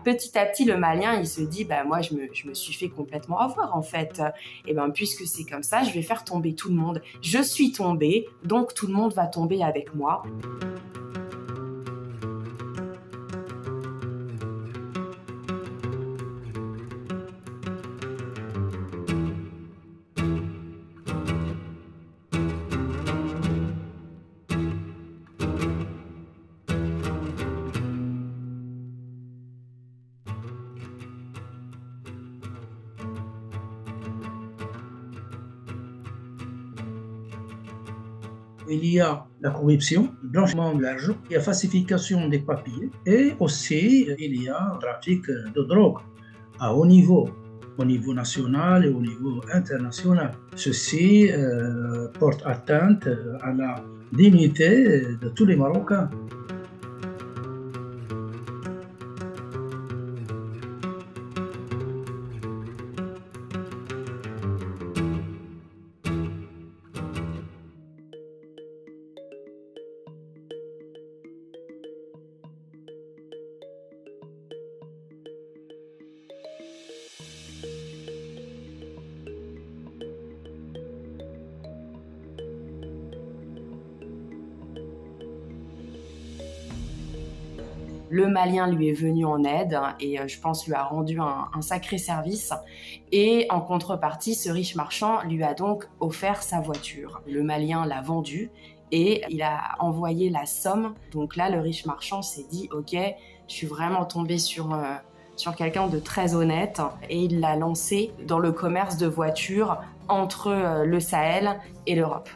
Petit à petit, le Malien, il se dit, bah, moi, je me suis fait complètement avoir, en fait. Et ben, puisque c'est comme ça, je vais faire tomber tout le monde. Je suis tombé, donc tout le monde va tomber avec moi. Il y a la corruption, le blanchiment de l'argent, il y a falsification des papiers et aussi il y a trafic de drogue à haut niveau, au niveau national et au niveau international. Ceci porte atteinte à la dignité de tous les Marocains. Le Malien lui est venu en aide et je pense lui a rendu un sacré service. Et en contrepartie, ce riche marchand lui a donc offert sa voiture. Le Malien l'a vendue et il a envoyé la somme. Donc là, le riche marchand s'est dit « Ok, je suis vraiment tombé sur quelqu'un de très honnête » et il l'a lancé dans le commerce de voitures entre le Sahel et l'Europe.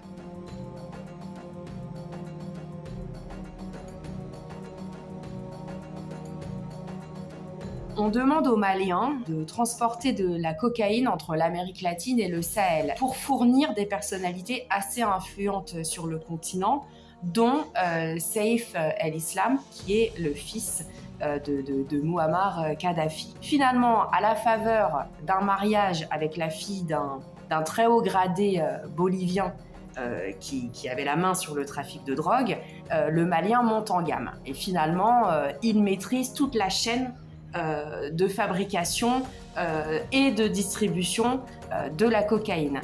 On demande aux Maliens de transporter de la cocaïne entre l'Amérique latine et le Sahel pour fournir des personnalités assez influentes sur le continent, dont Saif el-Islam, qui est le fils de Muammar Kadhafi. Finalement, à la faveur d'un mariage avec la fille d'un très haut gradé bolivien qui avait la main sur le trafic de drogue, le Malien monte en gamme. Et finalement, il maîtrise toute la chaîne de fabrication et de distribution de la cocaïne.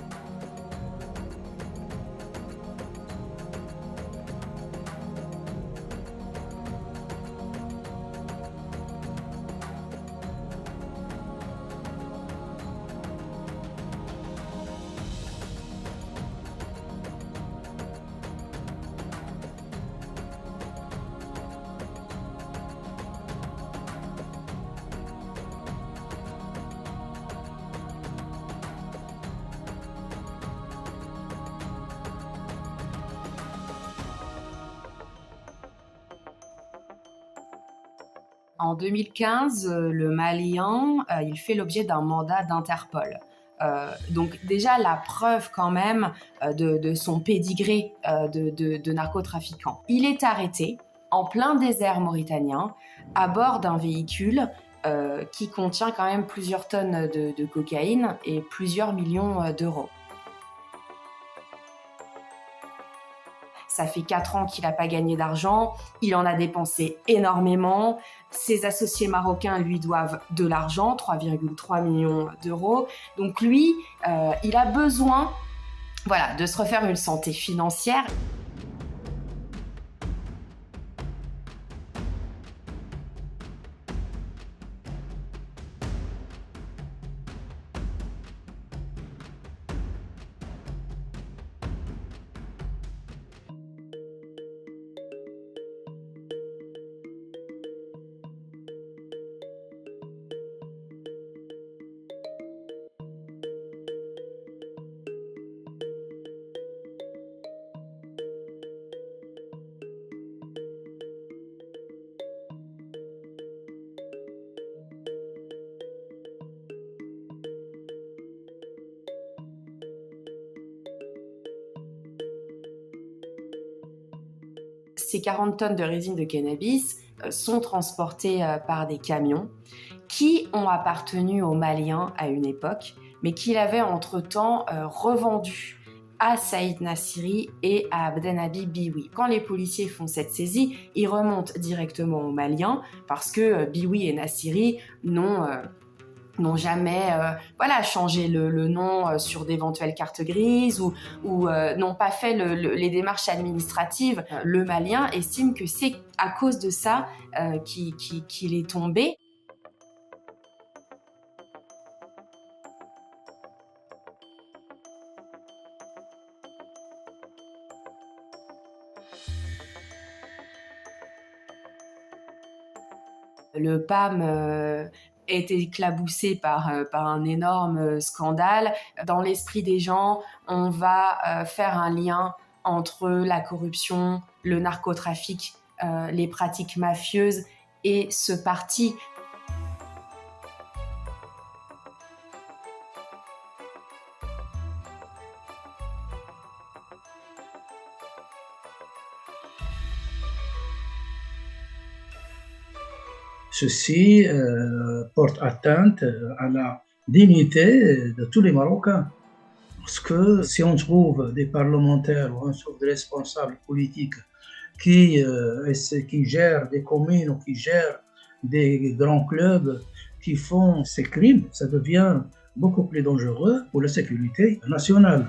En 2015, le Malien, il fait l'objet d'un mandat d'Interpol. Donc déjà la preuve quand même de son pédigré de narcotrafiquant. Il est arrêté en plein désert mauritanien à bord d'un véhicule qui contient quand même plusieurs tonnes de cocaïne et plusieurs millions d'euros. Ça fait 4 ans qu'il n'a pas gagné d'argent, il en a dépensé énormément. Ses associés marocains lui doivent de l'argent, 3,3 millions d'euros. Donc lui, il a besoin de se refaire une santé financière. Ces 40 tonnes de résine de cannabis sont transportées par des camions qui ont appartenu aux Maliens à une époque, mais qu'il avait entre-temps revendus à Saïd Nassiri et à Abdelnaby Biwi. Quand les policiers font cette saisie, ils remontent directement aux Maliens parce que Biwi et Nassiri n'ont jamais changé le nom sur d'éventuelles cartes grises ou n'ont pas fait les démarches administratives. Le Malien estime que c'est à cause de ça qu'il est tombé. Le PAM est éclaboussé par un énorme scandale. Dans l'esprit des gens, on va faire un lien entre la corruption, le narcotrafic, les pratiques mafieuses et ce parti. Ceci porte atteinte à la dignité de tous les Marocains. Parce que si on trouve des parlementaires ou on trouve des responsables politiques qui gèrent des communes ou qui gèrent des grands clubs qui font ces crimes, ça devient beaucoup plus dangereux pour la sécurité nationale.